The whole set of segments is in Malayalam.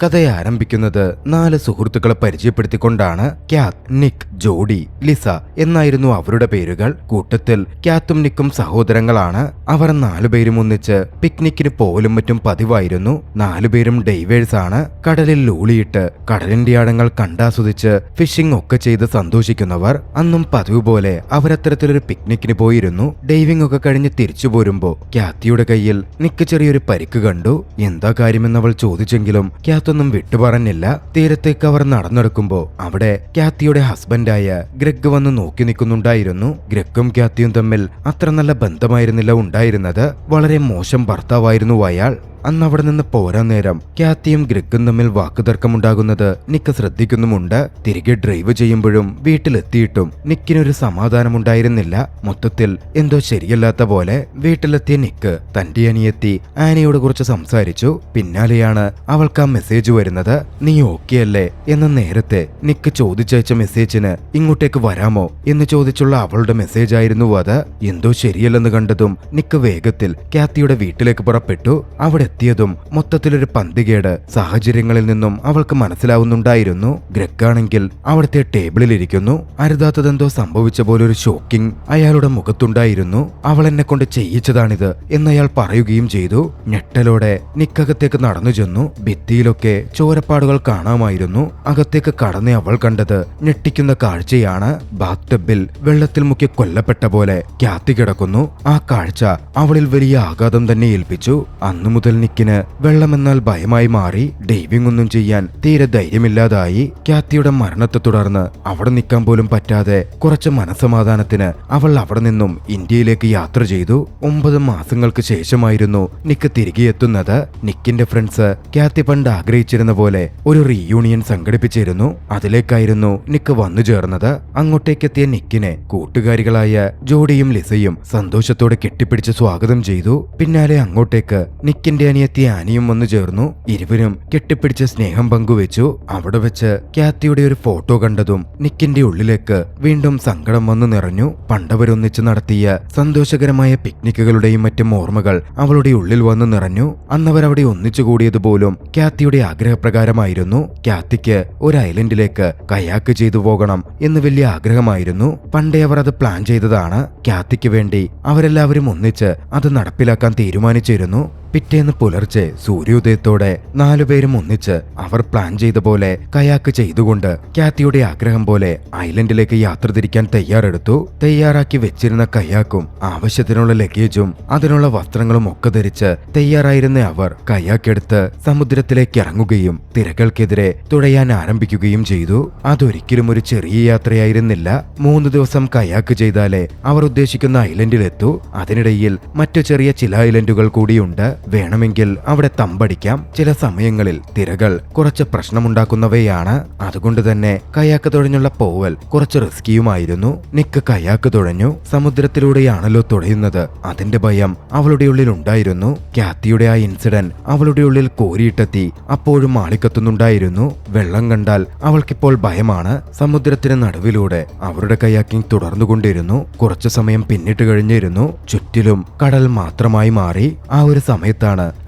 കഥ ആരംഭിക്കുന്നത് 4 സുഹൃത്തുക്കളെ പരിചയപ്പെടുത്തിക്കൊണ്ടാണ്. ക്യാത്ത്, നിക്ക്, ജോഡി, ലിസ എന്നായിരുന്നു അവരുടെ പേരുകൾ. കൂട്ടത്തിൽ ക്യാത്തും നിക്കും സഹോദരങ്ങളാണ്. അവർ 4 പേരും ഒന്നിച്ച് പിക്നിക്കിന് പോലും മറ്റും പതിവായിരുന്നു. 4 പേരും ഡൈവേഴ്സ് ആണ്. കടലിൽ ലൂളിയിട്ട് കടലിന്റെ ആഴങ്ങൾ കണ്ടാസ്വദിച്ച് ഫിഷിംഗ് ഒക്കെ ചെയ്ത് സന്തോഷിക്കുന്നവർ. അന്നും പതിവ് പോലെ അവരത്തരത്തിലൊരു പിക്നിക്കിന് പോയിരുന്നു. ഡൈവിംഗ് ഒക്കെ കഴിഞ്ഞ് തിരിച്ചു പോരുമ്പോ ക്യാത്തിയുടെ കയ്യിൽ നിക്ക് ചെറിയൊരു പരിക്ക് കണ്ടു. എന്താ കാര്യമെന്ന് അവൾ ചോദിച്ചെങ്കിലും ക്യാത്തൊന്നും വിട്ടുപറഞ്ഞില്ല. തീരത്തേക്ക് അവർ നടന്നെടുക്കുമ്പോ അവിടെ ക്യാത്തിയുടെ ഹസ്ബൻഡായ ഗ്രെഗ് വന്ന് നോക്കി നിൽക്കുന്നുണ്ടായിരുന്നു. ഗ്രെഗും ക്യാത്തിയും തമ്മിൽ അത്ര നല്ല ബന്ധമായിരുന്നില്ല ഉണ്ടായിരുന്നത്. വളരെ മോശം ഭർത്താവായിരുന്നു അയാൾ. അന്ന് അവിടെ നിന്ന് പോരാൻ നേരം ക്യാത്തിയും ഗ്രെഗും തമ്മിൽ വാക്കുതർക്കമുണ്ടാകുന്നത് നിക്ക് ശ്രദ്ധിക്കുന്നുമുണ്ട്. തിരികെ ഡ്രൈവ് ചെയ്യുമ്പോഴും വീട്ടിലെത്തിയിട്ടും നിക്കിനൊരു സമാധാനമുണ്ടായിരുന്നില്ല. മൊത്തത്തിൽ എന്തോ ശരിയല്ലാത്ത പോലെ. വീട്ടിലെത്തിയ നിക്ക് തന്റെ അനിയത്തി ആനിയോട് കുറിച്ച് സംസാരിച്ചു. പിന്നാലെയാണ് അവൾക്ക് ആ മെസ്സേജ് വരുന്നത്. നീ ഓക്കെ അല്ലേ എന്ന് നേരത്തെ നിക്ക് ചോദിച്ചയച്ച മെസ്സേജിന് ഇങ്ങോട്ടേക്ക് വരാമോ എന്ന് ചോദിച്ചുള്ള അവളുടെ മെസ്സേജ് ആയിരുന്നു അത്. എന്തോ ശരിയല്ലെന്ന് കണ്ടതും നിക്ക് വേഗത്തിൽ ക്യാത്തിയുടെ വീട്ടിലേക്ക് പുറപ്പെട്ടു. അവിടെ എത്തിയതും മൊത്തത്തിലൊരു പന്തികേട് സാഹചര്യങ്ങളിൽ നിന്നും അവൾക്ക് മനസ്സിലാവുന്നുണ്ടായിരുന്നു. ഗ്രെഗാണെങ്കിൽ അവിടുത്തെ ടേബിളിലിരിക്കുന്നു. അരുതാത്തതെന്തോ സംഭവിച്ച പോലൊരു ഷോക്കിംഗ് അയാളുടെ മുഖത്തുണ്ടായിരുന്നു. അവൾ എന്നെ കൊണ്ട് ചെയ്യിച്ചതാണിത് എന്നയാൾ പറയുകയും ചെയ്തു. ഞെട്ടലോടെ നിക്കകത്തേക്ക് നടന്നു ചെന്നു. ഭിത്തിയിലൊക്കെ ചോരപ്പാടുകൾ കാണാമായിരുന്നു. അകത്തേക്ക് കടന്ന് അവൾ കണ്ടത് ഞെട്ടിക്കുന്ന കാഴ്ചയാണ്. ബാത്ത് ടബിൽ വെള്ളത്തിൽ മുക്കി കൊല്ലപ്പെട്ട പോലെ ക്യാത്തി കിടക്കുന്നു. ആ കാഴ്ച അവളിൽ വലിയ ആഘാതം തന്നെ ഏൽപ്പിച്ചു. അന്നു മുതൽ നിക്കിന് വെള്ളമെന്നാൽ ഭയമായി മാറി. ഡൈവിംഗ് ഒന്നും ചെയ്യാൻ തീരെ ധൈര്യമില്ലാതായി. ക്യാത്തിയുടെ മരണത്തെ തുടർന്ന് അവിടെ നിൽക്കാൻ പോലും പറ്റാതെ കുറച്ച് മനസമാധാനത്തിന് അവൾ അവിടെ നിന്നും ഇന്ത്യയിലേക്ക് യാത്ര ചെയ്തു. 9 മാസങ്ങൾക്ക് ശേഷമായിരുന്നു നിക്ക് തിരികെ എത്തുന്നത്. നിക്കിന്റെ ഫ്രണ്ട്സ് ക്യാത്തി പണ്ട് ആഗ്രഹിച്ചിരുന്ന പോലെ ഒരു റീയൂണിയൻ സംഘടിപ്പിച്ചിരുന്നു. അതിലേക്കായിരുന്നു നിക്ക് വന്നു ചേർന്നത്. അങ്ങോട്ടേക്കെത്തിയ നിക്കിനെ കൂട്ടുകാരികളായ ജോഡിയും ലിസയും സന്തോഷത്തോടെ കെട്ടിപ്പിടിച്ച് സ്വാഗതം ചെയ്തു. പിന്നാലെ അങ്ങോട്ടേക്ക് നിക്കിന്റെ അനിയത്തി ആനിയും വന്നു ചേർന്നു. ഇരുവരും കെട്ടിപ്പിടിച്ച് സ്നേഹം പങ്കുവെച്ചു. അവിടെ വെച്ച് ക്യാത്തിയുടെ ഒരു ഫോട്ടോ കണ്ടതും നിക്കിന്റെ ഉള്ളിലേക്ക് വീണ്ടും സങ്കടം വന്നു നിറഞ്ഞു. പണ്ടവരൊന്നിച്ച് നടത്തിയ സന്തോഷകരമായ പിക്നിക്കുകളുടെയും മറ്റും ഓർമ്മകൾ അവളുടെ ഉള്ളിൽ വന്നു നിറഞ്ഞു. അന്നവരവിടെ ഒന്നിച്ചു കൂടിയത് പോലും ക്യാത്തിയുടെ ആഗ്രഹപ്രകാരമായിരുന്നു. ക്യാത്തിക്ക് ഒരു ഐലൻഡിലേക്ക് കയാക്ക് ചെയ്തു പോകണം എന്ന് വലിയ ആഗ്രഹമായിരുന്നു. പണ്ടേ അവർ അത് പ്ലാൻ ചെയ്തതാണ്. ക്യാത്തിക്ക് വേണ്ടി അവരെല്ലാവരും ഒന്നിച്ച് അത് നടപ്പിലാക്കാൻ തീരുമാനിച്ചിരുന്നു. പിറ്റേന്ന് പുലർച്ചെ സൂര്യോദയത്തോടെ 4 പേരും ഒന്നിച്ച് അവർ പ്ലാൻ ചെയ്ത പോലെ കയാക്ക് ചെയ്തുകൊണ്ട് ക്യാത്തിയുടെ ആഗ്രഹം പോലെ ഐലൻഡിലേക്ക് യാത്ര തിരിക്കാൻ തയ്യാറെടുത്തു. തയ്യാറാക്കി വെച്ചിരുന്ന കയാക്കും ആവശ്യത്തിനുള്ള ലഗേജും അതിനുള്ള വസ്ത്രങ്ങളും ഒക്കെ ധരിച്ച് തയ്യാറായിരുന്ന അവർ കയാക്കെടുത്ത് സമുദ്രത്തിലേക്ക് ഇറങ്ങുകയും തിരകൾക്കെതിരെ തുഴയാൻ ആരംഭിക്കുകയും ചെയ്തു. അതൊരിക്കലും ഒരു ചെറിയ യാത്രയായിരുന്നില്ല. 3 ദിവസം കയാക്ക് ചെയ്താലേ അവർ ഉദ്ദേശിക്കുന്ന ഐലൻഡിലെത്തൂ. അതിനിടയിൽ മറ്റു ചെറിയ ചില ഐലൻഡുകൾ കൂടിയുണ്ട്. വേണമെങ്കിൽ അവിടെ തമ്പടിക്കാം. ചില സമയങ്ങളിൽ തിരകൾ കുറച്ച് പ്രശ്നമുണ്ടാക്കുന്നവയാണ്. അതുകൊണ്ട് തന്നെ കയാക്ക് തുഴഞ്ഞുള്ള പോവൽ കുറച്ച് റിസ്കിയുമായിരുന്നു. നിക്ക് കയാക്ക് തുഴഞ്ഞു. സമുദ്രത്തിലൂടെയാണല്ലോ തുഴയുന്നത്. അതിന്റെ ഭയം അവളുടെ ഉള്ളിൽ ഉണ്ടായിരുന്നു. ക്യാത്തിയുടെ ആ ഇൻസിഡന്റ് അവളുടെ ഉള്ളിൽ കോരിയിട്ടെത്തി അപ്പോഴും ആളിക്കത്തുന്നുണ്ടായിരുന്നു. വെള്ളം കണ്ടാൽ അവൾക്കിപ്പോൾ ഭയമാണ്. സമുദ്രത്തിന് നടുവിലൂടെ അവരുടെ കയാക്കിംഗ് തുടർന്നുകൊണ്ടിരുന്നു. കുറച്ചു സമയം പിന്നിട്ട് കഴിഞ്ഞിരുന്നു. ചുറ്റിലും കടൽ മാത്രമായി മാറി. ആ ഒരു സമയത്താണ്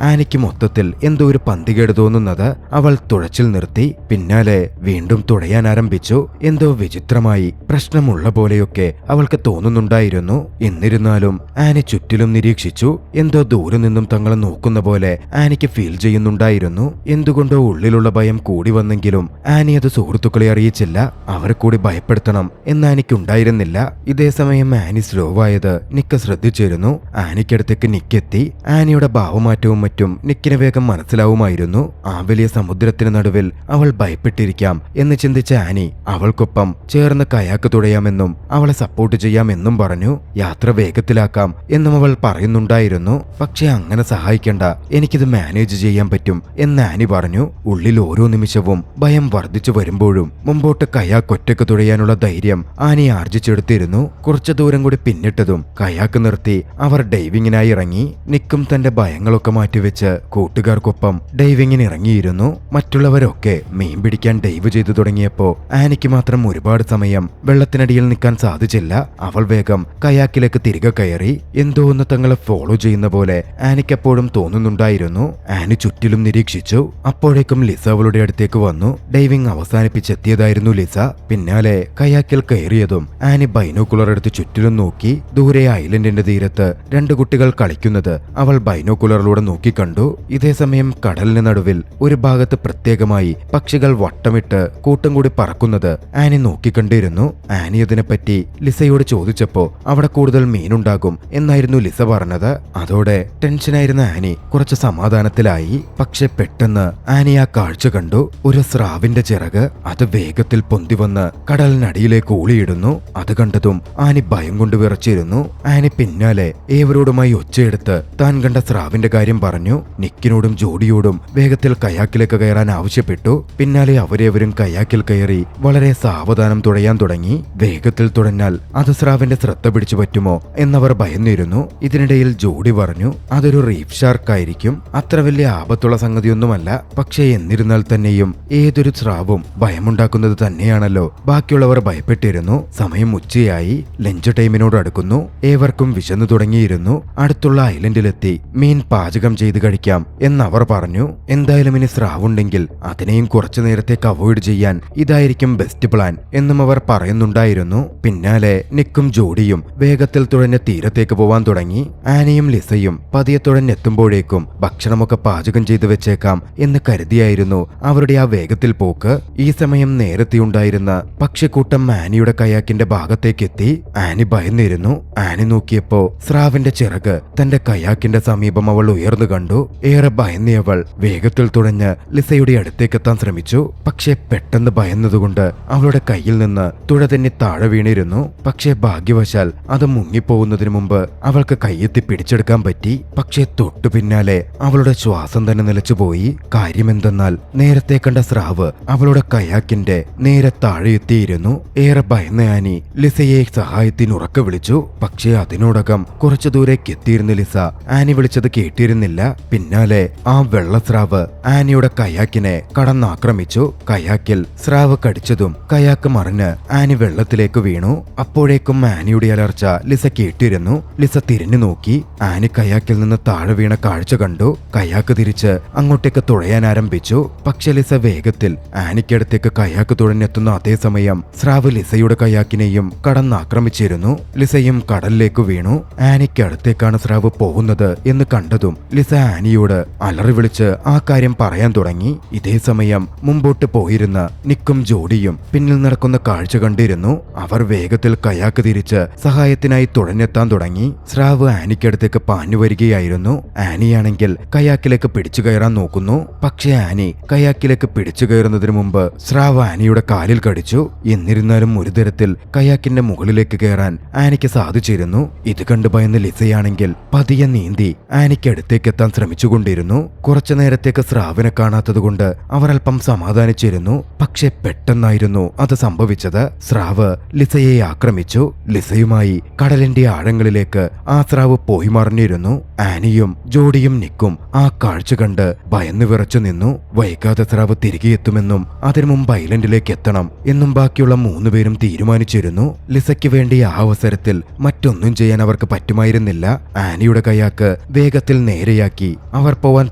ആനിക്ക് മൊത്തത്തിൽ എന്തോ ഒരു പന്തികേട് തോന്നുന്നത്. അവൾ തുഴച്ചിൽ നിർത്തി. പിന്നാലെ വീണ്ടും തുഴയാൻ ആരംഭിച്ചു. എന്തോ വിചിത്രമായി പ്രശ്നമുള്ള പോലെയൊക്കെ അവൾക്ക് തോന്നുന്നുണ്ടായിരുന്നു. എന്നിരുന്നാലും ആനി ചുറ്റിലും നിരീക്ഷിച്ചു. എന്തോ ദൂരെ നിന്നും തങ്ങളെ നോക്കുന്ന പോലെ ആനിക്ക് ഫീൽ ചെയ്യുന്നുണ്ടായിരുന്നു. എന്തുകൊണ്ടോ ഉള്ളിലുള്ള ഭയം കൂടി വന്നെങ്കിലും ആനി അത് സുഹൃത്തുക്കളെ അറിയിച്ചില്ല. അവരെ കൂടി ഭയപ്പെടുത്തണം എന്ന് ആനിക്കുണ്ടായിരുന്നില്ല. ഇതേസമയം ആനി സ്ലോവായത് നിക്ക് ശ്രദ്ധിച്ചിരുന്നു. ആനിക്കടുത്തേക്ക് നിക്കെത്തി. ആനിയുടെ ഭാവമാറ്റവും മറ്റും നിക്കിന് വേഗം മനസ്സിലാവുമായിരുന്നു. ആ വലിയ സമുദ്രത്തിന് നടുവിൽ അവൾ ഭയപ്പെട്ടിരിക്കാം എന്ന് ചിന്തിച്ച ആനി അവൾക്കൊപ്പം ചേർന്ന് കയാക്ക് തുഴയാമെന്നും അവളെ സപ്പോർട്ട് ചെയ്യാമെന്നും പറഞ്ഞു. യാത്ര വേഗത്തിലാക്കാം എന്നും അവൾ പറയുന്നുണ്ടായിരുന്നു. പക്ഷെ അങ്ങനെ സഹായിക്കണ്ട, എനിക്കിത് മാനേജ് ചെയ്യാൻ പറ്റും എന്ന് ആനി പറഞ്ഞു. ഉള്ളിൽ ഓരോ നിമിഷവും ഭയം വർദ്ധിച്ചു വരുമ്പോഴും മുമ്പോട്ട് കയാക്ക് ഒറ്റയ്ക്ക് തുഴയാനുള്ള ധൈര്യം ആനി ആർജിച്ചെടുത്തിരുന്നു. കുറച്ചു ദൂരം കൂടി പിന്നിട്ടതും കയാക്ക് നിർത്തി അവർ ഡൈവിങ്ങിനായി ഇറങ്ങി. നിക്കും തന്റെ ഭയം ഭയങ്ങളൊക്കെ മാറ്റിവെച്ച് കൂട്ടുകാർക്കൊപ്പം ഡൈവിങ്ങിന് ഇറങ്ങിയിരുന്നു. മറ്റുള്ളവരൊക്കെ മീൻ പിടിക്കാൻ ഡൈവ് ചെയ്തു തുടങ്ങിയപ്പോ ആനിക്ക് മാത്രം ഒരുപാട് സമയം വെള്ളത്തിനടിയിൽ നിൽക്കാൻ സാധിച്ചില്ല. അവൾ വേഗം കയാക്കിലേക്ക് തിരികെ കയറി. എന്തോ ഒന്ന് തങ്ങളെ ഫോളോ ചെയ്യുന്ന പോലെ ആനിക്ക് എപ്പോഴും തോന്നുന്നുണ്ടായിരുന്നു. ആനി ചുറ്റിലും നിരീക്ഷിച്ചു. അപ്പോഴേക്കും ലിസ അവളുടെ അടുത്തേക്ക് വന്നു. ഡൈവിംഗ് അവസാനിപ്പിച്ചെത്തിയതായിരുന്നു ലിസ. പിന്നാലെ കയാക്കിൽ കയറിയതും ആനി ബൈനോക്കുലർ എടുത്ത് ചുറ്റിലും നോക്കി. ദൂരെ ഐലൻഡിന്റെ തീരത്ത് 2 കുട്ടികൾ കളിക്കുന്നത് അവൾ ബൈനോക്കുലറിലൂടെ നോക്കിക്കണ്ടു. ഇതേസമയം കടലിന് നടുവിൽ ഒരു ഭാഗത്ത് പ്രത്യേകമായി പക്ഷികൾ വട്ടമിട്ട് കൂട്ടം കൂടി പറക്കുന്നത് ആനി നോക്കിക്കണ്ടിരുന്നു. ആനി അതിനെപ്പറ്റി ലിസയോട് ചോദിച്ചപ്പോ അവിടെ കൂടുതൽ മീനുണ്ടാകും എന്നായിരുന്നു ലിസ പറഞ്ഞത്. അതോടെ ടെൻഷനായിരുന്ന ആനി കുറച്ച് സമാധാനത്തിലായി. പക്ഷെ പെട്ടെന്ന് ആനി ആ കാഴ്ച കണ്ടു. ഒരു സ്രാവിന്റെ ചിറക് അത് വേഗത്തിൽ പൊന്തി വന്ന് കടലിനടിയിലേക്ക് ഊളിയിടുന്നു. അത് കണ്ടതും ആനി ഭയം കൊണ്ട് വിറച്ചിരുന്നു. ആനി പിന്നാലെ ഏവരോടുമായി ഒച്ചയെടുത്ത് താൻ കണ്ട സ്രാവിന്റെ കാര്യം പറഞ്ഞു. നിക്കിനോടും ജോഡിയോടും വേഗത്തിൽ കയാക്കിലേക്ക് കയറാൻ ആവശ്യപ്പെട്ടു. പിന്നാലെ അവരേവരും കയാക്കിൽ കയറി വളരെ സാവധാനം തുഴയാൻ തുടങ്ങി. വേഗത്തിൽ തുഴഞ്ഞാൽ അത് സ്രാവിന്റെ ശ്രദ്ധ പിടിച്ചു പറ്റുമോ എന്നവർ ഭയന്നിരുന്നു. ഇതിനിടയിൽ ജോഡി പറഞ്ഞു അതൊരു റീഫ് ഷാർക്ക് ആയിരിക്കും, അത്ര വലിയ ആപത്തുള്ള സംഗതിയൊന്നുമല്ല. പക്ഷേ എന്നിരുന്നാൽ തന്നെയും ഏതൊരു സ്രാവും ഭയമുണ്ടാക്കുന്നത് തന്നെയാണല്ലോ. ബാക്കിയുള്ളവർ ഭയപ്പെട്ടിരുന്നു. സമയം ഉച്ചയായി. ലഞ്ച് ടൈമിനോട് അടുക്കുന്നു. ഏവർക്കും വിശന്നു തുടങ്ങിയിരുന്നു. അടുത്തുള്ള ഐലൻഡിലെത്തി മീൻ പാചകം ചെയ്ത് കഴിക്കാം എന്നവർ പറഞ്ഞു. എന്തായാലും ഇനി സ്രാവുണ്ടെങ്കിൽ അതിനെയും കുറച്ചു നേരത്തേക്ക് അവോയ്ഡ് ചെയ്യാൻ ഇതായിരിക്കും ബെസ്റ്റ് പ്ലാൻ എന്നും അവർ പറയുന്നുണ്ടായിരുന്നു. പിന്നാലെ നിക്കും ജോഡിയും വേഗത്തിൽ തുഴഞ്ഞ തീരത്തേക്ക് പോവാൻ തുടങ്ങി. ആനിയും ലിസയും പതിയെ തുഴഞ്ഞെത്തുമ്പോഴേക്കും ഭക്ഷണമൊക്കെ പാചകം ചെയ്തു വെച്ചേക്കാം എന്ന് കരുതിയായിരുന്നു അവരുടെ ആ വേഗത്തിൽ പോക്ക്. ഈ സമയം നേരത്തെ ഉണ്ടായിരുന്ന പക്ഷിക്കൂട്ടം ആനിയുടെ കയാക്കിന്റെ ഭാഗത്തേക്കെത്തി. ആനി ഭയന്നിരുന്നു. ആനി നോക്കിയപ്പോ സ്രാവിന്റെ ചിറക് തന്റെ കയാക്കിന്റെ സമീപം അവൾ ഉയർന്നു കണ്ടു. ഏറെ ഭയന്നിയവൾ വേഗത്തിൽ തുഴഞ്ഞ് ലിസയുടെ അടുത്തേക്കെത്താൻ ശ്രമിച്ചു. പക്ഷെ പെട്ടെന്ന് ഭയന്നതുകൊണ്ട് അവളുടെ കയ്യിൽ നിന്ന് തുഴ തന്നെ താഴെ വീണിരുന്നു. പക്ഷേ ഭാഗ്യവശാൽ അത് മുങ്ങിപ്പോകുന്നതിന് മുമ്പ് അവൾക്ക് കയ്യെത്തി പിടിച്ചെടുക്കാൻ പറ്റി. പക്ഷേ തൊട്ടു പിന്നാലെ അവളുടെ ശ്വാസം തന്നെ നിലച്ചുപോയി. കാര്യമെന്തെന്നാൽ നേരത്തെ കണ്ട സ്രാവ് അവളുടെ കയാക്കിന്റെ നേരെ താഴെ എത്തിയിരുന്നു. ഏറെ ഭയന്ന ആനി ലിസയെ സഹായത്തിന് ഉറക്കെ വിളിച്ചു. പക്ഷേ അതിനോടകം കുറച്ചു ദൂരേക്ക് എത്തിയിരുന്ന ലിസ ആനി വിളിച്ചത് കേട്ടിരുന്നില്ല. പിന്നാലെ ആ വെള്ളസ്രാവ് ആനിയുടെ കയാക്കിനെ കടന്നാക്രമിച്ചു. കയാക്കിൽ സ്രാവ് കടിച്ചതും കയാക്ക് മറിഞ്ഞ് ആനി വെള്ളത്തിലേക്ക് വീണു. അപ്പോഴേക്കും ആനിയുടെ അലർച്ച ലിസ കേട്ടിരുന്നു. ലിസ തിരിഞ്ഞു നോക്കി. ആനി കയാക്കിൽ നിന്ന് താഴെ വീണ കാഴ്ച കണ്ടു. കയാക്ക് തിരിച്ച് അങ്ങോട്ടേക്ക് തുഴയാൻ ആരംഭിച്ചു. പക്ഷെ ലിസ വേഗത്തിൽ ആനിക്കടുത്തേക്ക് കയാക്ക് തുഴഞ്ഞെത്തുന്ന അതേസമയം സ്രാവ് ലിസയുടെ കയാക്കിനെയും കടന്നാക്രമിച്ചിരുന്നു. ലിസയും കടലിലേക്ക് വീണു. ആനിക്കടുത്തേക്കാണ് സ്രാവ് പോകുന്നത് എന്ന് കണ്ടതും ലിസ ആനിയോട് അലറി വിളിച്ച് ആ കാര്യം പറയാൻ തുടങ്ങി. ഇതേ സമയം മുമ്പോട്ട് പോയിരുന്ന നിക്കും ജോഡിയും പിന്നിൽ നടക്കുന്ന കാഴ്ച കണ്ടിരുന്നു. അവർ വേഗത്തിൽ കയാക്ക് തിരിച്ച് സഹായത്തിനായി തുഴഞ്ഞെത്താൻ തുടങ്ങി. സ്രാവ് ആനിക്കടുത്തേക്ക് പാഞ്ഞു വരികയായിരുന്നു. ആനിയാണെങ്കിൽ കയാക്കിലേക്ക് പിടിച്ചു കയറാൻ നോക്കുന്നു. പക്ഷേ ആനി കയാക്കിലേക്ക് പിടിച്ചു കയറുന്നതിന് മുമ്പ് സ്രാവ് ആനിയുടെ കാലിൽ കടിച്ചു. എന്നിരുന്നാലും ഒരു തരത്തിൽ കയാക്കിന്റെ മുകളിലേക്ക് കയറാൻ ആനിക്ക് സാധിച്ചിരുന്നു. ഇത് കണ്ടു ഭയന്ന് ലിസയാണെങ്കിൽ പതിയെ നീന്തി ആനിക്കടുത്തേക്ക് എത്താൻ ശ്രമിച്ചുകൊണ്ടിരുന്നു. കുറച്ചു നേരത്തേക്ക് സ്രാവിനെ കാണാത്തതുകൊണ്ട് അവർ അല്പം സമാധാനിച്ചിരുന്നു. പക്ഷെ പെട്ടെന്നായിരുന്നു അത് സംഭവിച്ചത്. സ്രാവ് ലിസയെ ആക്രമിച്ചു. ലിസയുമായി കടലിന്റെ ആഴങ്ങളിലേക്ക് ആ സ്രാവ് പോയി മറിഞ്ഞിരുന്നു. ആനിയും ജോഡിയും നിക്കും ആ കാഴ്ച കണ്ട് ഭയന്നു വിറച്ചു നിന്നു. വൈകാതെ സ്രാവ് തിരികെ എത്തുമെന്നും അതിനു മുമ്പ് ഐലൻഡിലേക്ക് എത്തണം എന്നും ബാക്കിയുള്ള 3 പേരും തീരുമാനിച്ചിരുന്നു. ലിസയ്ക്ക് വേണ്ടി ആ അവസരത്തിൽ മറ്റൊന്നും ചെയ്യാൻ അവർക്ക് പറ്റുമായിരുന്നില്ല. ആനിയുടെ കയാക്ക് വേഗത്തിൽ നേരെയാക്കി അവർ പോവാൻ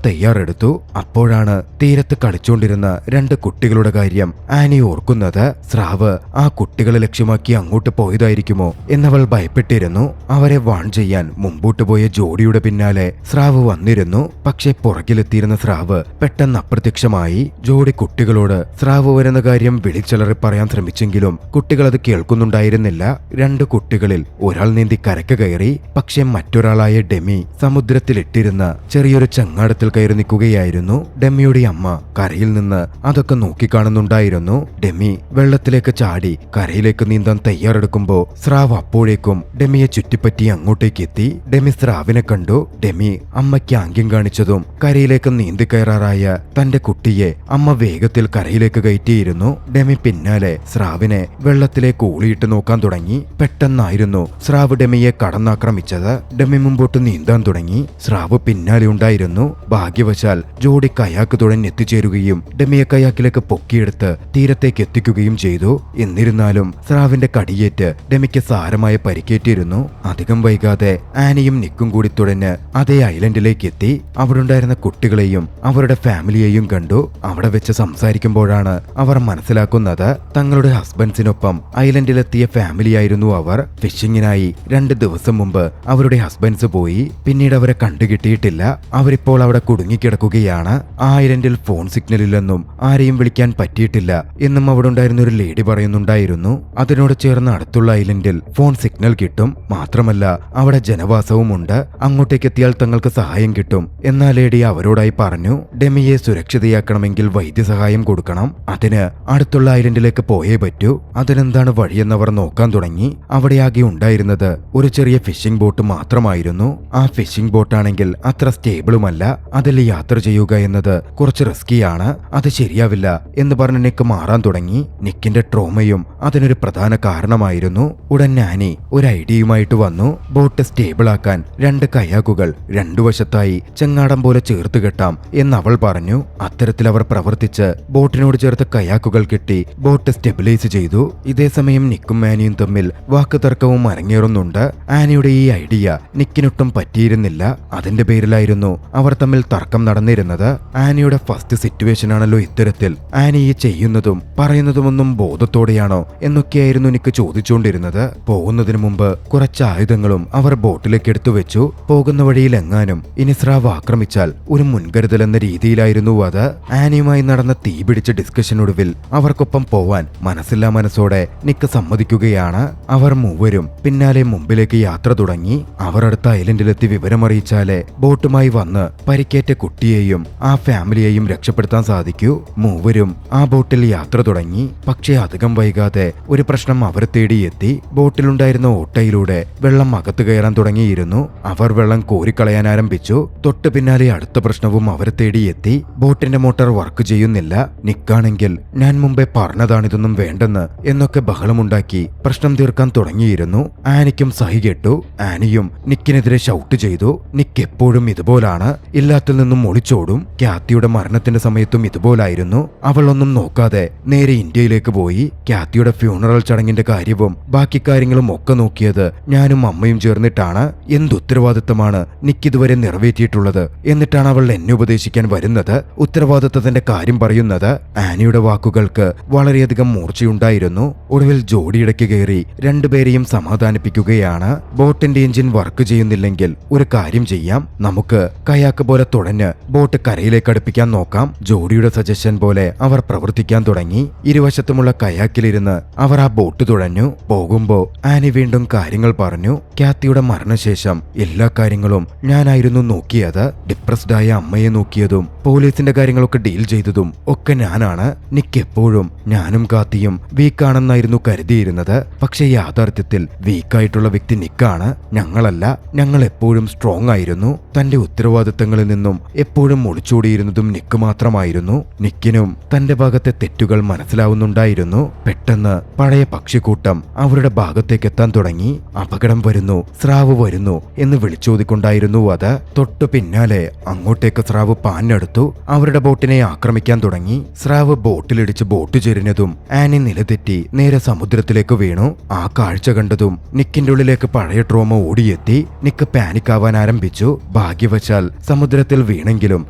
തയ്യാറെടുത്തു. അപ്പോഴാണ് തീരത്ത് കളിച്ചുകൊണ്ടിരുന്ന 2 കുട്ടികളുടെ കാര്യം ആനി ഓർക്കുന്നത്. സ്രാവ് ആ കുട്ടികളെ ലക്ഷ്യമാക്കി അങ്ങോട്ട് പോയതായിരിക്കുമോ എന്നവൾ ഭയപ്പെട്ടിരുന്നു. അവരെ വാൺ ചെയ്യാൻ മുമ്പോട്ട് പോയ ജോഡിയുടെ പിന്നാലെ സ്രാവ് വന്നിരുന്നു. പക്ഷെ പുറകിലെത്തിയിരുന്ന സ്രാവ് പെട്ടെന്ന് അപ്രത്യക്ഷമായി. ജോഡി കുട്ടികളോട് സ്രാവ് വരുന്ന കാര്യം വിളിച്ചലറി പറയാൻ ശ്രമിച്ചെങ്കിലും കുട്ടികൾ അത് കേൾക്കുന്നുണ്ടായിരുന്നില്ല. 2 കുട്ടികളിൽ ഒരാൾ നീന്തി കരയ്ക്ക് കയറി. പക്ഷെ മറ്റൊരാളായ ഡെമി സമുദ്രത്തിലിട്ടിരുന്ന ചെറിയൊരു ചങ്ങാടത്തിൽ കയറി നിൽക്കുകയായിരുന്നു. ഡെമിയുടെ അമ്മ കരയിൽ നിന്ന് അതൊക്കെ നോക്കിക്കാണുന്നുണ്ടായിരുന്നു. ഡെമി വെള്ളത്തിലേക്ക് ചാടി കരയിലേക്ക് നീന്താൻ തയ്യാറെടുക്കുമ്പോ സ്രാവ് അപ്പോഴേക്കും ഡെമിയെ ചുറ്റിപ്പറ്റി അങ്ങോട്ടേക്ക് എത്തി. ഡെമി സ്രാവിനെ കണ്ടു. ഡെമി അമ്മയ്ക്ക് ആംഗ്യം കാണിച്ചതും കരയിലേക്ക് നീന്തി കയറാറായ തന്റെ കുട്ടിയെ അമ്മ വേഗത്തിൽ കരയിലേക്ക് കയറ്റിയിരുന്നു. ഡെമി പിന്നാലെ സ്രാവിനെ വെള്ളത്തിലേക്ക് ഊളിയിട്ട് നോക്കാൻ തുടങ്ങി. പെട്ടെന്നായിരുന്നു സ്രാവ് ഡെമിയെ കടന്നാക്രമിച്ചത്. ഡെമി മുമ്പോട്ട് നീന്താൻ തുടങ്ങി. സ്രാവ് പിന്നാലെ ഉണ്ടായിരുന്നു. ഭാഗ്യവശാൽ ജോഡി കയാക്ക് തുഴഞ്ഞെത്തിച്ചേരുകയും ഡെമിയെ കയാക്കിലേക്ക് പൊക്കിയെടുത്ത് തീരത്തേക്ക് എത്തിക്കുകയും ചെയ്തു. എന്നിരുന്നാലും സ്രാവിന്റെ കടിയേറ്റ് ഡെമിക്ക് സാരമായ പരിക്കേറ്റിരുന്നു. അധികം വൈകാതെ ആനിയും നിക്കും കൂടി തുഴഞ്ഞ് അതേ ഐലൻഡിലേക്ക് എത്തി. അവിടെ ഉണ്ടായിരുന്ന കുട്ടികളെയും അവരുടെ ഫാമിലിയെയും കണ്ടു. അവിടെ വെച്ച് സംസാരിക്കുമ്പോഴാണ് അവർ മനസ്സിലാക്കുന്നത് തങ്ങളുടെ ഹസ്ബൻഡ്സിനൊപ്പം ഐലൻഡിലെത്തിയ ഫാമിലിയായിരുന്നു അവർ. ഫിഷിങ്ങിനായി 2 ദിവസം മുമ്പ് അവരുടെ ഹസ്ബൻഡ്സ് പോയി. പിന്നീട് അവരെ കണ്ടുകിട്ടിയിട്ടില്ല. അവരിപ്പോൾ അവിടെ കുടുങ്ങിക്കിടക്കുകയാണ്. ആ ഐലൻഡിൽ ഫോൺ സിഗ്നലില്ലെന്നും ആരെയും വിളിക്കാൻ പറ്റിയിട്ടില്ല എന്നും അവിടെ ഉണ്ടായിരുന്ന ഒരു ലേഡി പറയുന്നുണ്ടായിരുന്നു. അതിനോട് ചേർന്ന് അടുത്തുള്ള ഐലൻഡിൽ ഫോൺ സിഗ്നൽ കിട്ടും. മാത്രമല്ല അവിടെ ജനവാസവുമുണ്ട്. അങ്ങോട്ടേക്ക് എത്തിയാൽ തങ്ങൾക്ക് സഹായം കിട്ടും. എന്നാൽ ലേഡി അവരോടായി പറഞ്ഞു, ഡെമിയെ സുരക്ഷിതയാക്കണമെങ്കിൽ വൈദ്യസഹായം കൊടുക്കണം. അതിന് അടുത്തുള്ള ഐലൻഡിലേക്ക് പോയേ പറ്റൂ. അതിനെന്താണ് വഴിയെന്നവർ നോക്കാൻ തുടങ്ങി. അവിടെയാകെ ഉണ്ടായിരുന്നത് ഒരു ചെറിയ ഫിഷിംഗ് ബോട്ട് മാത്രമായിരുന്നു. ആ ഫിഷിംഗ് ബോട്ടാണെങ്കിൽ അത്ര സ്റ്റേബിളുമല്ല. അതിൽ യാത്ര ചെയ്യുക എന്നത് കുറച്ച് റിസ്കിയാണ്. അത് ശരിയാവില്ല എന്ന് പറഞ്ഞ് നിക്ക് മാറാൻ തുടങ്ങി. നിക്കിന്റെ ട്രോമയും അതിനൊരു പ്രധാന കാരണമായിരുന്നു. ഉടൻ നാനി ഒരു ഐഡിയയുമായിട്ട് വന്നു. ബോട്ട് സ്റ്റേബിൾ ആക്കാൻ 2 കയാക്കുകൾ 2 വശത്തായി ചെങ്ങാടം പോലെ ചേർത്ത് കെട്ടാം എന്നവൾ പറഞ്ഞു. അത്തരത്തിൽ അവർ പ്രവർത്തിച്ച് ബോട്ടിനോട് ചേർത്ത് കയാക്കുകൾ കെട്ടി ബോട്ട് സ്റ്റെബിലൈസ് ചെയ്തു. ഇതേസമയം നിക്കും ആനിയും തമ്മിൽ വാക്കുതർക്കവും അരങ്ങേറുന്നുണ്ട്. ആനിയുടെ ഈ ഐഡിയ നിക്കിനൊട്ടും പറ്റിയിരുന്നില്ല. അതിന്റെ പേരിലായിരുന്നു അവർ തമ്മിൽ തർക്കം നടന്നിരുന്നത്. ആനിയുടെ ഫസ്റ്റ് സിറ്റുവേഷൻ ആണല്ലോ ഇത്തരത്തിൽ. ആനി ഈ ചെയ്യുന്നതും പറയുന്നതുമൊന്നും ബോധത്തോടെയാണോ എന്നൊക്കെയായിരുന്നു നിക്ക് ചോദിച്ചുകൊണ്ടിരുന്നത്. പോകുന്നതിനു മുമ്പ് കുറച്ച് ആയുധങ്ങളും അവർ ബോട്ടിലേക്ക് എടുത്തു വെച്ചു. പോകുന്ന വഴിയിൽ എങ്ങാനും ഇനി സ്രാവ് ആക്രമിച്ചാൽ ഒരു മുൻകരുതൽ എന്ന രീതിയിലായിരുന്നു അത്. ആനിയുമായി നടന്ന തീപിടിച്ച ഡിസ്കഷനൊടുവിൽ അവർക്കൊപ്പം പോവാൻ മനസ്സില്ലാ മനസ്സോടെ നിക്ക് സമ്മതിക്കുകയാണ്. അവർ മൂവരും പിന്നാലെ മുമ്പിലേക്ക് യാത്ര തുടങ്ങി. അവർ അടുത്ത ഐലൻഡിലെത്തി വിവരമറിയിച്ചാലേ ബോട്ടുമായി വന്ന് പരിക്കേറ്റ കുട്ടിയെയും ആ ഫാമിലിയെയും രക്ഷപ്പെടുത്താൻ സാധിക്കൂ. മൂവരും ആ ബോട്ടിൽ യാത്ര തുടങ്ങി. പക്ഷേ അധികം വൈകാതെ ഒരു പ്രശ്നം അവരെ തേടിയെത്തി. ബോട്ടിലുണ്ടായിരുന്ന ഓട്ടയിലൂടെ വെള്ളം അകത്ത് കയറാൻ തുടങ്ങിയിരുന്നു. അവർ വെള്ളം കോരിക്കളയാൻ ആരംഭിച്ചു. തൊട്ടു പിന്നാലെ അടുത്ത പ്രശ്നവും അവരെ തേടിയെത്തി. ബോട്ടിന്റെ മോട്ടോർ വർക്ക് ചെയ്യുന്നില്ല. നിക്കാണെങ്കിൽ ഞാൻ മുമ്പേ പറഞ്ഞതാണിതൊന്നും വേണ്ടെന്ന് എന്നൊക്കെ ബഹളമുണ്ടാക്കി പ്രശ്നം തീർക്കാൻ തുടങ്ങിയിരുന്നു. ആനിക്കും സഹി കെട്ടു. ആനിയും നിക്കിനെതിരെ ഷൗട്ട് ചെയ്തു. നിക്ക് എപ്പോഴും ഇതുപോലാണ്, ഇല്ലാത്തിൽ നിന്നും ഒളിച്ചോടും. ക്യാത്തിയുടെ മരണത്തിന്റെ സമയത്തും ഇതുപോലായിരുന്നു. അവൾ ഒന്നും നോക്കാതെ നേരെ ഇന്ത്യയിലേക്ക് പോയി. ക്യാത്തിയുടെ ഫ്യൂണറൽ ചടങ്ങിന്റെ കാര്യവും ബാക്കി കാര്യങ്ങളും ഒക്കെ നോക്കിയത് ഞാനും അമ്മയും ചേർന്നിട്ടാണ്. എന്തുത്തരവാദിത്തമാണ് നിക്കിതുവരെ നിറവേറ്റിയിട്ടുള്ളത്? എന്നിട്ടാണ് അവൾ എന്നെ ഉപദേശിക്കാൻ വരുന്നത്, ഉത്തരവാദിത്തത്തിന്റെ കാര്യം പറയുന്നത്. ആനിയുടെ വാക്കുകൾക്ക് വളരെയധികം മൂർച്ചയുണ്ടായിരുന്നു. ഒടുവിൽ ജോഡി ഇടയ്ക്ക് കയറി രണ്ടുപേരെയും സമാധാനിപ്പിക്കുകയാണ്. ബോട്ടിന്റെ എഞ്ചിൻ വർക്ക് ചെയ്യുന്നില്ലെങ്കിൽ ഒരു കാര്യം ചെയ്യാം, നമുക്ക് കയാക്ക് പോലെ തുഴഞ്ഞ് ബോട്ട് കരയിലേക്ക് അടുപ്പിക്കാൻ നോക്കാം. ജോഡിയുടെ സജഷൻ പോലെ അവർ പ്രവർത്തിക്കാൻ തുടങ്ങി. ഇരുവശത്തുമുള്ള കയാക്കിലിരുന്ന് അവർ ആ ബോട്ട് തുഴഞ്ഞു. പോകുമ്പോ ആനി വീണ്ടും കാര്യങ്ങൾ പറഞ്ഞു. ക്യാത്തിയുടെ മരണശേഷം എല്ലാ കാര്യങ്ങളും ഞാനായിരുന്നു നോക്കിയത്. ഡിപ്രസ്ഡായ അമ്മയെ നോക്കിയതും പോലീസിന്റെ കാര്യങ്ങളൊക്കെ ഡീൽ ചെയ്തതും ഒക്കെ ഞാനാണ്. നിക്ക് എപ്പോഴും ഞാനും കാത്തിയും വീക്കാണെന്നായിരുന്നു കരുതിയിരുന്നത്. പക്ഷെ യാഥാർത്ഥ്യത്തിൽ വീക്കായിട്ടുള്ള വ്യക്തി നിക്കാണ്, ഞങ്ങളല്ല. ഞങ്ങൾ എപ്പോഴും സ്ട്രോങ് ആയിരുന്നു. തന്റെ ഉത്തരവാദിത്തങ്ങളിൽ നിന്നും എപ്പോഴും ഒളിച്ചോടിയിരുന്നതും നിക്ക് മാത്രമായിരുന്നു. നിക്കിനും തന്റെ ഭാഗത്തെ തെറ്റുകൾ മനസ്സിലാവുന്നുണ്ടായിരുന്നു. പെട്ടെന്ന് പഴയ പക്ഷിക്കൂട്ടം അവരുടെ ഭാഗത്തേക്ക് എത്താൻ തുടങ്ങി. അപകടം വരുന്നു, സ്രാവ് വരുന്നു എന്ന് വിളിച്ചോതിക്കൊണ്ടായിരുന്നു അത്. തൊട്ടു പിന്നാലെ അങ്ങോട്ടേക്ക് സ്രാവ് പാഞ്ഞെടുത്തു. അവരുടെ ബോട്ടിനെ ആക്രമിക്കാൻ തുടങ്ങി. സ്രാവ് ബോട്ടിലിടിച്ച് ബോട്ട് ചെരിഞ്ഞതും ആനി നിലതെറ്റി നേരെ സമുദ്രത്തിലേക്ക് വീണു. ആ കാഴ്ച കണ്ടതും നിക്കിന്റെ ഉള്ളിലേക്ക് പഴയ ട്രോമ ഓടിയെത്തി. നിക്ക് പാനിക് ആവാൻ ആരംഭിച്ചു. ഭാഗ്യവശാൽ സമുദ്രത്തിൽ വീണെങ്കിലും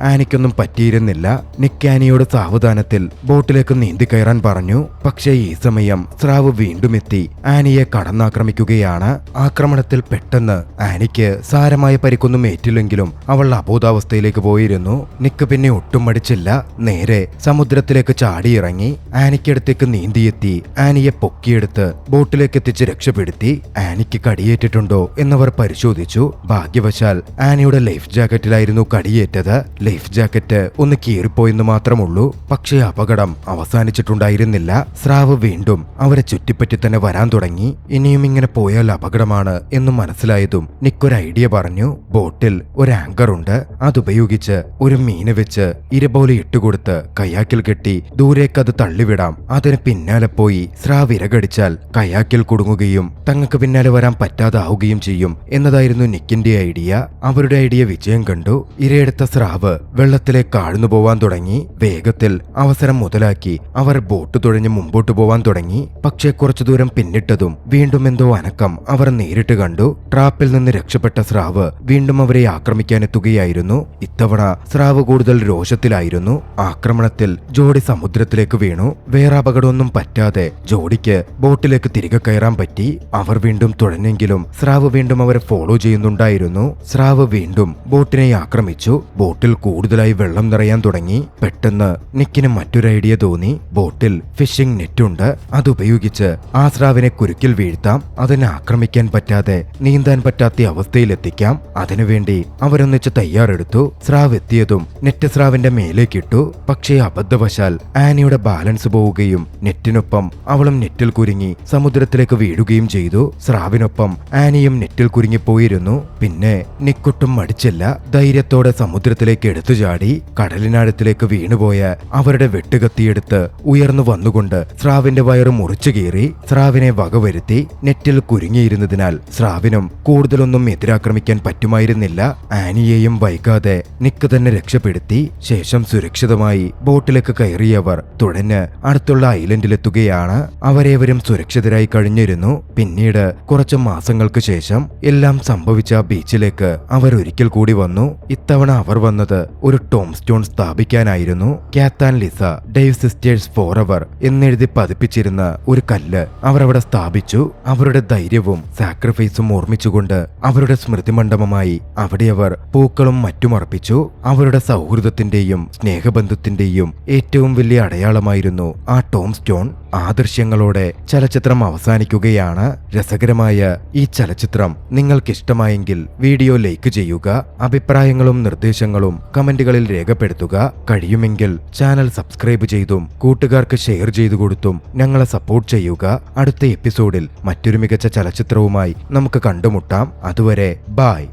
ആനിക്കൊന്നും പറ്റിയിരുന്നില്ല. നിക്ക് ആനിയോട് സാവധാനത്തിൽ ബോട്ടിലേക്ക് നീന്തി കയറാൻ പറഞ്ഞു. പക്ഷേ ഈ സമയം സ്രാവ് വീണ്ടും എത്തി ആനിയെ കടന്നാക്രമിക്കുകയാണ്. ആക്രമണത്തിൽ പെട്ടെന്ന് ആനിക്ക് സാരമായ പരിക്കൊന്നും ഏറ്റില്ലെങ്കിലും അവൾ അബോധാവസ്ഥയിലേക്ക് പോയിരുന്നു. നിക്ക് പിന്നെ ഒട്ടും മടിച്ചില്ല. നേരെ സമുദ്രത്തിലേക്ക് ചാടിയിറങ്ങി ആനിക്കടുത്തേക്ക് നീന്തിയെത്തി ആനിയെ പൊക്കിയെടുത്ത് ബോട്ടിലേക്ക് എത്തിച്ച് രക്ഷപ്പെടുത്തി. ആനിക്ക് കടിയേറ്റിട്ടുണ്ടോ എന്നവർ പരിശോധിച്ചു. ഭാഗ്യവശാൽ ആനിയുടെ ലൈഫ് ജാക്കറ്റിലായിരുന്നു കടിയേറ്റത്. ലൈഫ് ജാക്കറ്റ് ഒന്ന് കീറിപ്പോയെന്ന് മാത്രമുള്ളൂ. പക്ഷേ അപകടം അവസാനിച്ചിട്ടുണ്ടായിരുന്നില്ല. സ്രാവ് വീണ്ടും അവരെ ചുറ്റിപ്പറ്റി തന്നെ വരാൻ തുടങ്ങി. ഇനിയും ഇങ്ങനെ പോയാൽ അപകടമാണ് എന്ന് മനസ്സിലായതും നിക്കൊരു ഐഡിയ പറഞ്ഞു. ബോട്ടിൽ ഒരു ആങ്കർ ഉണ്ട്, അതുപയോഗിച്ച് ഒരു മീന് വെച്ച് ഇരപോലെ ഇട്ടുകൊടുത്ത് കയാക്കിൽ കെട്ടി ദൂരേക്ക് അത് തള്ളിവിടാം. അതിന് പിന്നാലെ പോയി സ്രാവ് ഇരകടിച്ചാൽ കയാക്കിൽ കുടുങ്ങുകയും തങ്ങൾക്ക് പിന്നാലെ വരാൻ പറ്റാതാവുകയും ചെയ്യും എന്നതായിരുന്നു നിക്കിന്റെ ഐഡിയ. അവരുടെ ഐഡിയ വിജയം കണ്ടു. ഇരയെടുത്ത സ്രാവ് വെള്ളത്തിലേക്ക് ആഴ്ന്നു പോവാൻ തുടങ്ങി. വേഗത്തിൽ അവസരം മുതലാക്കി അവർ ബോട്ട് തുഴഞ്ഞ് മുമ്പോട്ട് പോവാൻ തുടങ്ങി. പക്ഷേ കുറച്ചു ദൂരം പിന്നിട്ടതും വീണ്ടും എന്തോ അനക്കം അവർ നേരിട്ട് കണ്ടു. ട്രാപ്പിൽ നിന്ന് രക്ഷപ്പെട്ട സ്രാവ് വീണ്ടും അവരെ ആക്രമിക്കാനെത്തുകയായിരുന്നു. ഇത്തവണ സ്രാവ് കൂടുതൽ രോഷത്തിലായിരുന്നു. ആക്രമണത്തിൽ ജോഡി സമുദ്രത്തിലേക്ക് വീണു. വേറെ അപകടമൊന്നും പറ്റാതെ ജോഡിക്ക് ബോട്ടിലേക്ക് തിരികെ കയറാൻ പറ്റി. അവർ വീണ്ടും തുഴഞ്ഞെങ്കിലും സ്രാവ് വീണ്ടും അവരെ ഫോളോ ചെയ്യുന്നുണ്ടായിരുന്നു. സ്രാവ് വീണ്ടും ബോട്ടിനെ ആക്രമിച്ചു. ബോട്ടിൽ കൂടുതലായി വെള്ളം നിറയാൻ തുടങ്ങി. പെട്ടെന്ന് നിക്കിന് മറ്റൊരു ഐഡിയ തോന്നി. ബോട്ടിൽ ഫിഷിംഗ് നെറ്റുണ്ട്. അതുപയോഗിച്ച് ആ സ്രാവിനെ കുരുക്കിൽ വീഴ്ത്താം. അതിനെ ആക്രമിക്കാൻ പറ്റാതെ നീന്താൻ പറ്റാത്ത അവസ്ഥയിലെത്തിക്കാം. അതിനുവേണ്ടി അവരൊന്നിച്ച് തയ്യാറെടുത്തു. സ്രാവ് എത്തിയതും നെറ്റ് സ്രാവിന്റെ മേലേക്കിട്ടു. പക്ഷേ അബദ്ധവശാൽ ആനിയുടെ ബാലൻസ് പോവുകയും നെറ്റിനൊപ്പം അവളും നെറ്റിൽ കുരുങ്ങി സമുദ്രത്തിലേക്ക് വീഴുകയും ചെയ്തു. സ്രാവിനൊപ്പം ആനിയും നെറ്റിൽ കുരുങ്ങിപ്പോയിരുന്നു. പിന്നെ നിക്കൊട്ടും മടിച്ചില്ല. ധൈര്യത്തോടെ സമുദ്രത്തിലേക്ക് എടുത്തു ചാടി. കടലിനാഴത്തിലേക്ക് വീണുപോയ അവരുടെ വെട്ടുകത്തിയെടുത്ത് ഉയർന്നു വന്നുകൊണ്ട് സ്രാവിന്റെ വയറ് മുറിച്ചു കീറി. സ്രാവിനെ വകവരുത്തി. നെറ്റിൽ കുരുങ്ങിയിരുന്നതിനാൽ സ്രാവിനും കൂടുതലൊന്നും എതിരാക്രമിക്കാൻ പറ്റുമായിരുന്നില്ല. ആനിയെയും വൈകാതെ നിക്ക് തന്നെ രക്ഷപ്പെടുത്തി. ശേഷം സുരക്ഷിതമായി ബോട്ടിലേക്ക് കയറിയവർ തുഴഞ്ഞ് അടുത്തുള്ള ഐലൻഡിലെത്തുകയാണ്. അവരേവരും സുരക്ഷിതരായി കഴിഞ്ഞിരുന്നു. പിന്നീട് കുറച്ചു മാസങ്ങൾക്ക് ശേഷം എല്ലാം സംഭവിച്ച ബീച്ചിലേക്ക് അവർ ഒരിക്കൽ കൂടി വന്നു. ഇത്തവണ അവർ വന്നത് ഒരു ടോം സ്റ്റോൺ സ്ഥാപിക്കാനായിരുന്നു. Kath and Lisa Dave sisters forever എന്നെഴുതി പതിപ്പിച്ചിരുന്ന ഒരു കല്ല് അവർ അവിടെ സ്ഥാപിച്ചു. അവരുടെ ധൈര്യവും സാക്രിഫൈസും ഓർമ്മിച്ചുകൊണ്ട് അവരുടെ സ്മൃതിമണ്ഡപമായി അവിടെ അവർ പൂക്കളും മറ്റും അർപ്പിച്ചു. അവരുടെ സൗഹൃദത്തിന്റെയും സ്നേഹബന്ധത്തിന്റെയും ഏറ്റവും വലിയ അടയാളമായിരുന്നു ആ ടോം സ്റ്റോൺ. ആ ദൃശ്യങ്ങളോടെ ചലച്ചിത്രം അവസാനിക്കുകയാണ്. രസകരമായ ഈ ചലച്ചിത്രം നിങ്ങൾക്കിഷ്ടമായെങ്കിൽ വീഡിയോ ലൈക്ക് ചെയ്യുക. അഭിപ്രായങ്ങളും നിർദ്ദേശങ്ങളും കമന്റുകളിൽ രേഖപ്പെടുത്തുക. കഴിയുമെങ്കിൽ ചാനൽ സബ്സ്ക്രൈബ് ചെയ്തും കൂട്ടുകാർക്ക് ഷെയർ ചെയ്തു കൊടുത്തും ഞങ്ങളെ സപ്പോർട്ട് ചെയ്യുക. അടുത്ത എപ്പിസോഡിൽ മറ്റൊരു മികച്ച ചലച്ചിത്രവുമായി നമുക്ക് കണ്ടുമുട്ടാം. അതുവരെ ബൈ.